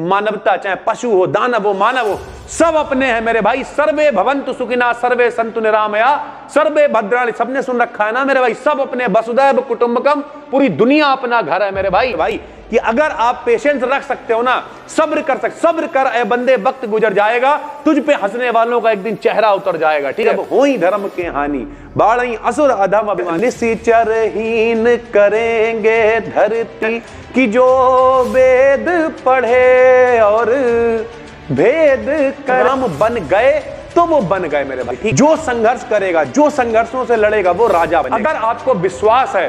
मानवता, चाहे पशु हो, दानव हो, मानव हो, सब अपने हैं मेरे भाई। सर्वे भवन्तु सुखिनः, सर्वे सन्तु निरामया, सर्वे भद्राणि, सबने सुन रखा है ना मेरे भाई। सब अपने, वसुधैव कुटुंबकम, पूरी दुनिया अपना घर है मेरे भाई। कि अगर आप पेशेंस रख सकते हो ना, सब्र कर सकते, सब्र कर ए बंदे, वक्त गुजर जाएगा, तुझ पे हंसने वालों का एक दिन चेहरा उतर जाएगा। ठीक है, हो ही धर्म के हानि, बाढ़ई असुर अधम अभिमानी, निश्चरहीन करेंगे धरती की जो वेद पढ़े और भेद कर्म बन गए तो वो बन गए मेरे भाई। जो संघर्ष करेगा, जो संघर्षों से लड़ेगा, वो राजा बनेगा। अगर आपको विश्वास है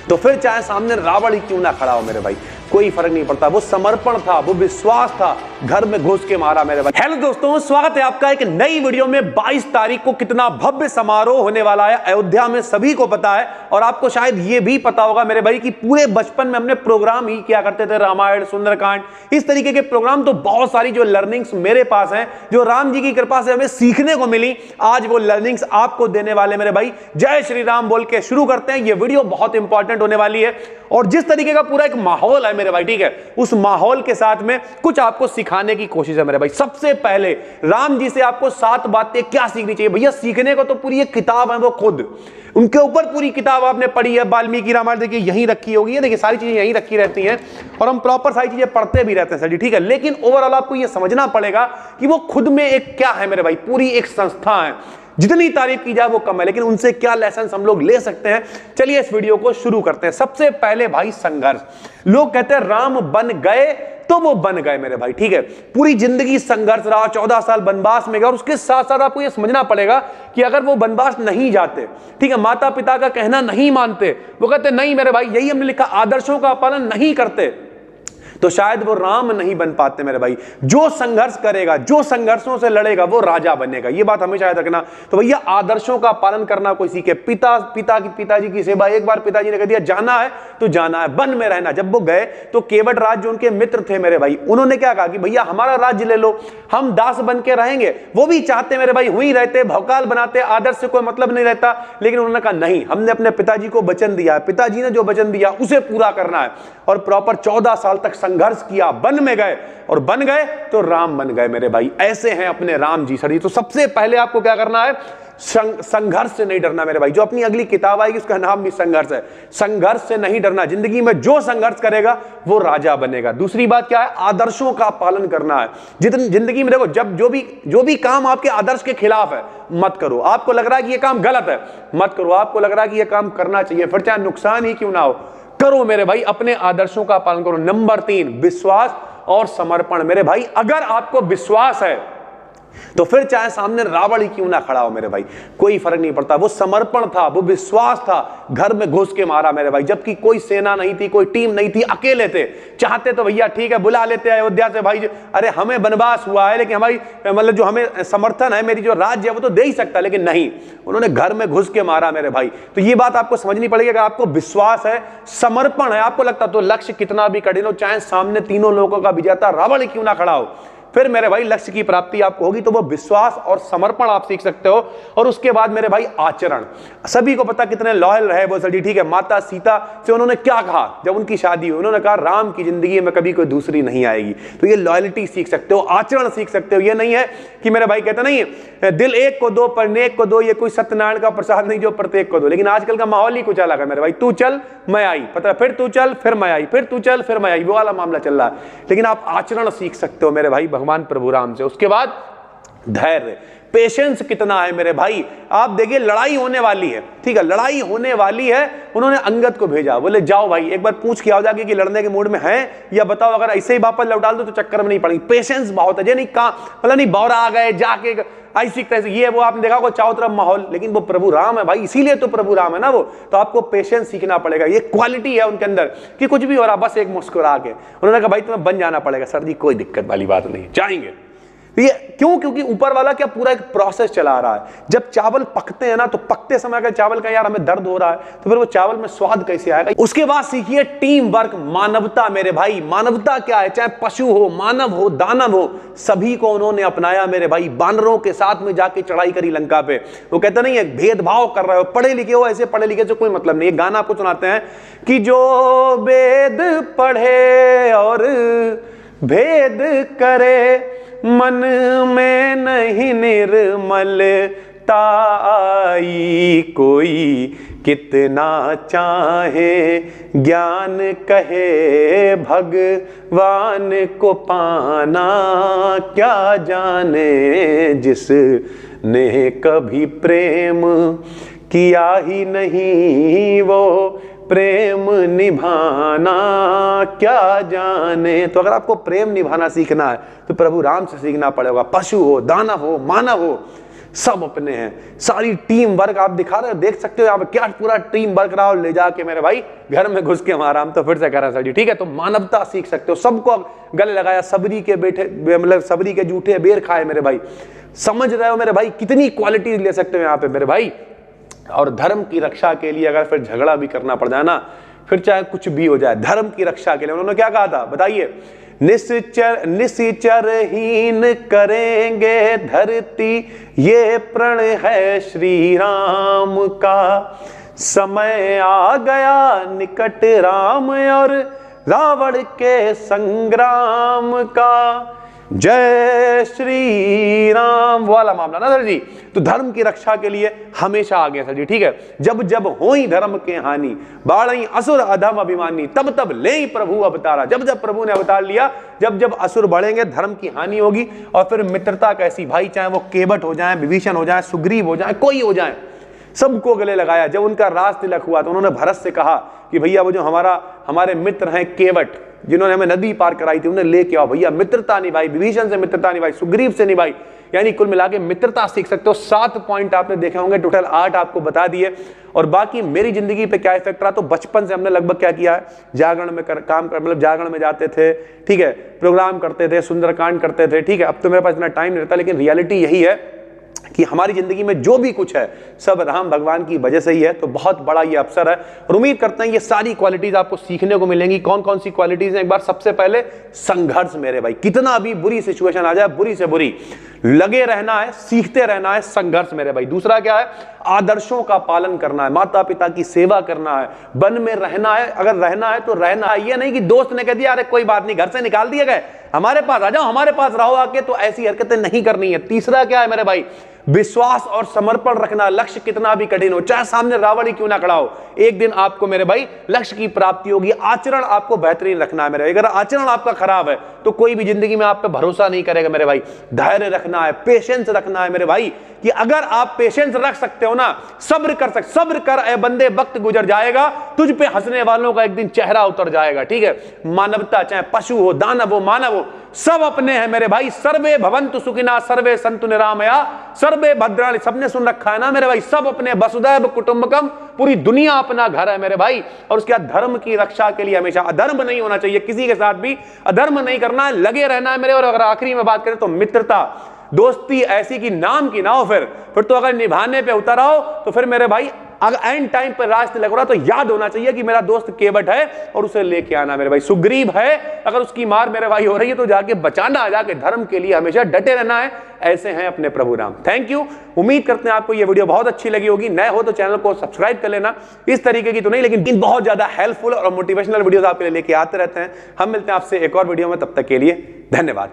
तो फिर चाहे सामने रावण ही क्यों ना खड़ा हो मेरे भाई, कोई फर्क नहीं पड़ता। वो समर्पण था, वो विश्वास था, घर में घुस के मारा मेरे भाई। हेलो दोस्तों, स्वागत है आपका एक नई वीडियो में। 22 तारीख को कितना भव्य समारोह होने वाला है अयोध्या में, सभी को पता है। और आपको शायद ये भी पता होगा मेरे भाई कि पूरे बचपन में हमने प्रोग्राम ही किया करते थे, रामायण, सुंदरकांड, इस तरीके के प्रोग्राम। तो बहुत सारी जो लर्निंग्स मेरे पास हैं, जो राम जी की कृपा से हमें सीखने को मिली, आज वो लर्निंग्स आपको देने वाले मेरे भाई। जय श्री राम बोल के शुरू करते हैं। ये वीडियो बहुत इंपॉर्टेंट होने वाली है और जिस तरीके का पूरा एक माहौल है मेरे भाई, ठीक है, उस माहौल के साथ में कुछ आपको सिखाने की कोशिश है मेरे भाई। सबसे पहले राम जी से आपको 7 बातें क्या सीखनी चाहिए भैया। सीखने को तो पूरी एक किताब है, वो खुद उनके ऊपर पूरी किताब आपने पढ़ी है। वाल्मीकि रामायण देखिए यहीं रखी होगी, ये देखिए सारी चीजें यहीं रखी रहती हैं और हम प्रॉपर सारी चीजें पढ़ते भी रहते हैं सर जी, ठीक है। लेकिन ओवरऑल आपको ये समझना पड़ेगा कि वो खुद में एक क्या है मेरे भाई, पूरी एक संस्था है। जितनी तारीफ की जाए वो कम है, लेकिन उनसे क्या लेसन हम लोग ले सकते हैं। चलिए इस वीडियो को शुरू करते हैं। सबसे पहले भाई संघर्ष। लोग कहते हैं राम बन गए तो वो बन गए मेरे भाई, ठीक है। पूरी जिंदगी संघर्ष रहा, 14 साल वनवास में गए और उसके साथ साथ आपको ये समझना पड़ेगा कि अगर वो वनवास नहीं जाते, ठीक है, माता पिता का कहना नहीं मानते, वो कहते नहीं मेरे भाई, यही हमने लिखा, आदर्शों का पालन नहीं करते, तो शायद वो राम नहीं बन पाते मेरे भाई। जो संघर्ष करेगा, जो संघर्षों से लड़ेगा, वो राजा बनेगा। ये बात हमेशा याद रखना। तो भैया आदर्शों का पालन करना कोई सीखे। पिताजी की सेवा। एक बार पिताजी ने कह दिया जाना है तो जाना है, वन में रहना। जब वो गए तो केवट राज जो उनके मित्र थे मेरे भाई, उन्होंने क्या कहा कि भैया हमारा राज्य ले लो, हम दास बन के रहेंगे। वो भी चाहते मेरे भाई, हुई रहते, भौकाल बनाते, आदर्श से कोई मतलब नहीं रहता। लेकिन उन्होंने कहा नहीं, हमने अपने पिताजी को वचन दिया है, पिताजी ने जो वचन दिया उसे पूरा करना है। और प्रॉपर 14 साल तक संघर्ष किया, वन में गए और बन गए तो राम बन गए मेरे भाई। ऐसे हैं अपने राम जी सर जी। तो सबसे पहले आपको क्या करना है, संघर्ष से नहीं डरना मेरे भाई। जो अपनी अगली किताब आएगी उसका नाम भी संघर्ष है। संघर्ष से नहीं डरना। जिंदगी में जो संघर्ष करेगा वो राजा बनेगा। दूसरी बात क्या है, आदर्शों का पालन करना है। जितनी जिंदगी में देखो, जब जो भी काम आपके आदर्श के खिलाफ है मत करो। आपको लग रहा है कि ये काम गलत है, मत करो। आपको लग रहा है कि ये काम करना चाहिए, फिर चाहे नुकसान ही क्यों ना हो, करो मेरे भाई। अपने आदर्शों का पालन करो। नंबर 3, विश्वास और समर्पण मेरे भाई। अगर आपको विश्वास है तो फिर चाहे सामने रावण ही क्यों ना खड़ा हो मेरे भाई, कोई फर्क नहीं पड़ता। वो समर्पण था, वो विश्वास था, घर में घुस के मारा मेरे भाई। जबकि कोई सेना नहीं थी, कोई टीम नहीं थी, अकेले थे। चाहते तो भैया ठीक है बुला लेते अयोध्या से भाई, अरे हमें वनवास हुआ है लेकिन हमारी मतलब जो हमें समर्थन है, मेरी जो राज्य है वो तो दे ही सकता, लेकिन नहीं, उन्होंने घर में घुस के मारा मेरे भाई। तो ये बात आपको समझनी पड़ेगी। अगर आपको विश्वास है, समर्पण है, आपको लगता तो लक्ष्य कितना भी कठिन हो, चाहे सामने तीनों लोगों का विजेता रावण ही क्यों ना खड़ा हो, फिर मेरे भाई लक्ष्य की प्राप्ति आपको होगी। तो वो विश्वास और समर्पण आप सीख सकते हो। और उसके बाद मेरे भाई आचरण। सभी को पता कितने लॉयल रहे वो सर जी, ठीक है। माता सीता से उन्होंने क्या कहा जब उनकी शादी हुई, उन्होंने कहा राम की जिंदगी में कभी कोई दूसरी नहीं आएगी। तो ये लॉयल्टी सीख सकते हो, आचरण सीख सकते हो। ये नहीं है कि मेरे भाई कहते नहीं है दिल एक को दो पर नेक को दो, ये कोई सत्यनारायण का प्रसाद नहीं जो प्रत्येक को दो। लेकिन आजकल का माहौल ही कुछ अलग है मेरे भाई। तू चल मैं आई, पता फिर तू चल फिर मैं आई, फिर तू चल फिर मैं आई, वो वाला मामला चल रहा है। लेकिन आप आचरण सीख सकते हो मेरे भाई भगवान प्रभु राम से। उसके बाद धैर्य, पेशेंस कितना है मेरे भाई। आप देखिए लड़ाई होने वाली है, ठीक है, लड़ाई होने वाली है। उन्होंने अंगद को भेजा, बोले जाओ भाई एक बार पूछ के आओ जाके कि लड़ने के मूड में है या बताओ, अगर ऐसे ही वापस लौटा दो तो चक्कर में नहीं पड़ेंगे। पेशेंस बहुत है। जे नहीं कहा मतलब नहीं बौरा आ गए जाके ऐसी तैसे, ये वो आपने देखा होगा चारों तरफ माहौल, लेकिन वो प्रभु राम है भाई, इसीलिए तो प्रभु राम है ना वो। तो आपको पेशेंस सीखना पड़ेगा। ये क्वालिटी है उनके अंदर कि कुछ भी हो रहा बस एक मुस्कुरा के। उन्होंने कहा भाई तुम्हें बन जाना पड़ेगा। सर जी कोई दिक्कत वाली बात नहीं, जाएंगे। ये क्यों? क्योंकि ऊपर वाला क्या पूरा एक प्रोसेस चला रहा है। जब चावल पकते हैं ना, तो पकते समय अगर चावल का यार हमें दर्द हो रहा है तो फिर वो चावल में स्वाद कैसे आएगा। उसके बाद सीखिए टीम वर्क, मानवता मेरे भाई। मानवता क्या है, चाहे पशु हो, मानव हो, दानव हो, सभी को उन्होंने अपनाया मेरे भाई। बानरों के साथ में जाके चढ़ाई करी लंका पे। वो कहते नहीं है भेदभाव कर रहे हो, पढ़े लिखे हो, ऐसे पढ़े लिखे से कोई मतलब नहीं। गाना आपको सुनाते हैं कि जो वेद पढ़े और भेद करे, मन में नहीं निर्मलता आई। कोई कितना चाहे ज्ञान कहे, भगवान को पाना क्या जाने। जिसने कभी प्रेम किया ही नहीं, वो प्रेम निभाना क्या जाने। तो अगर आपको प्रेम निभाना सीखना है तो प्रभु राम से सीखना पड़ेगा। पशु हो, दानव हो, मानव हो, सब अपने हैं। सारी टीम वर्क आप दिखा रहे हो, देख सकते हो यहाँ पे क्या पूरा टीम वर्क रहा हो। ले जाके मेरे भाई घर में घुस के हमारा हम तो फिर से करा सर जी, ठीक है। तो मानवता सीख सकते हो, सबको गले लगाया, सबरी के बेटे मतलब सबरी के जूठे बेर खाए मेरे भाई। समझ रहे हो मेरे भाई, कितनी क्वालिटी ले सकते हो यहाँ पे मेरे भाई। और धर्म की रक्षा के लिए अगर फिर झगड़ा भी करना पड़ जाए ना, फिर चाहे कुछ भी हो जाए, धर्म की रक्षा के लिए उन्होंने क्या कहा था बताइए। निश्चरहीन करेंगे धरती, ये प्रण है श्री राम का। समय आ गया निकट राम और रावण के संग्राम का। जय श्री राम वाला मामला ना सर जी। तो धर्म की रक्षा के लिए हमेशा आगे सर जी, ठीक है। जब जब होई धर्म के हानि, बाढ़ई असुर अधम अभिमानी, तब तब ले प्रभु अवतारा। जब जब प्रभु ने अवतार लिया, जब जब असुर बढ़ेंगे, धर्म की हानि होगी। और फिर मित्रता कैसी भाई, चाहे वो केवट हो जाए, विभीषण हो जाए, सुग्रीव हो जाए, कोई हो जाए, सबको गले लगाया। जब उनका राज तिलक हुआ तो उन्होंने भरत से कहा कि भैया वो जो हमारे मित्र हैं केवट, जिन्होंने हमें नदी पार कराई थी, उन्हें लेके आओ भैया। मित्रता निभाई, विभीषण से मित्रता निभाई, सुग्रीव से निभाई। यानी कुल मिला के मित्रता सीख सकते हो। 7 पॉइंट आपने देखे होंगे, टोटल 8 आपको बता दिए। और बाकी मेरी जिंदगी पे क्या इफेक्ट रहा, तो बचपन से हमने लगभग क्या किया है, जागरण में मतलब जागरण में जाते थे, ठीक है, प्रोग्राम करते थे, सुंदरकांड करते थे, ठीक है। अब तो मेरे पास इतना टाइम नहीं रहता, लेकिन रियलिटी यही है कि हमारी जिंदगी में जो भी कुछ है सब राम भगवान की वजह से ही है। तो बहुत बड़ा ये अवसर है और उम्मीद करते हैं ये सारी क्वालिटीज आपको सीखने को मिलेंगी। कौन कौन सी क्वालिटीज हैं, एक बार सबसे पहले संघर्ष मेरे भाई। कितना भी बुरी सिचुएशन आ जाए, बुरी से बुरी, लगे रहना है, सीखते रहना है, संघर्ष मेरे भाई। दूसरा क्या है, आदर्शों का पालन करना है, माता पिता की सेवा करना है, वन में रहना है। अगर रहना है तो रहना है, ये नहीं कि दोस्त ने कह दिया अरे कोई बात नहीं, घर से निकाल दिए गए, हमारे पास आ जाओ, हमारे पास रहो आके, तो ऐसी हरकतें नहीं करनी है। तीसरा क्या है मेरे भाई, विश्वास और समर्पण रखना। लक्ष्य कितना भी कठिन हो, चाहे सामने रावण ही क्यों ना खड़ा हो, एक दिन आपको मेरे भाई लक्ष्य की प्राप्ति होगी। आचरण आपको बेहतरीन रखना है मेरे भाई। अगर आचरण आपका खराब है तो कोई भी जिंदगी में आप पे भरोसा नहीं करेगा मेरे भाई। धैर्य रखना है, पेशेंस रखना है मेरे भाई, कि अगर आप पेशेंस रख सकते हो ना, सब्र कर ए बंदे, वक्त गुजर जाएगा, तुझ पे हंसने वालों का एक दिन चेहरा उतर जाएगा, ठीक है। मानवता, चाहे पशु हो, दानव हो, मानव हो, सब अपने हैं मेरे भाई। सर्वे भवन्तु सुखिना, सर्वे सन्तु निरामया, सर्वे भद्राणि। सबने सुन रखा है ना मेरे भाई, सब अपने, वसुधैव कुटुंबकम, पूरी दुनिया अपना घर है मेरे भाई। और उसके बाद धर्म की रक्षा के लिए हमेशा अधर्म नहीं होना चाहिए, किसी के साथ भी अधर्म नहीं करना है, लगे रहना है मेरे। और अगर आखिरी में बात करें तो मित्रता, दोस्ती ऐसी कि नाम की ना हो, फिर तो अगर निभाने पे उतर आओ तो फिर मेरे भाई अगर एंड टाइम पर रास्ते लग रहा तो याद होना चाहिए कि मेरा दोस्त केवट है और उसे लेके आना मेरे भाई। सुग्रीव है, अगर उसकी मार मेरे भाई हो रही है तो जाके बचाना, जाके धर्म के लिए हमेशा डटे रहना है। ऐसे हैं अपने प्रभु राम। Thank you. उम्मीद करते हैं आपको ये वीडियो बहुत अच्छी लगी होगी। नए हो तो चैनल को सब्सक्राइब कर लेना। इस तरीके की तो नहीं, लेकिन बहुत ज्यादा हेल्पफुल और मोटिवेशनल वीडियोस आपके लिए लेके आते रहते हैं। हम मिलते हैं आपसे एक और वीडियो में, तब तक के लिए धन्यवाद।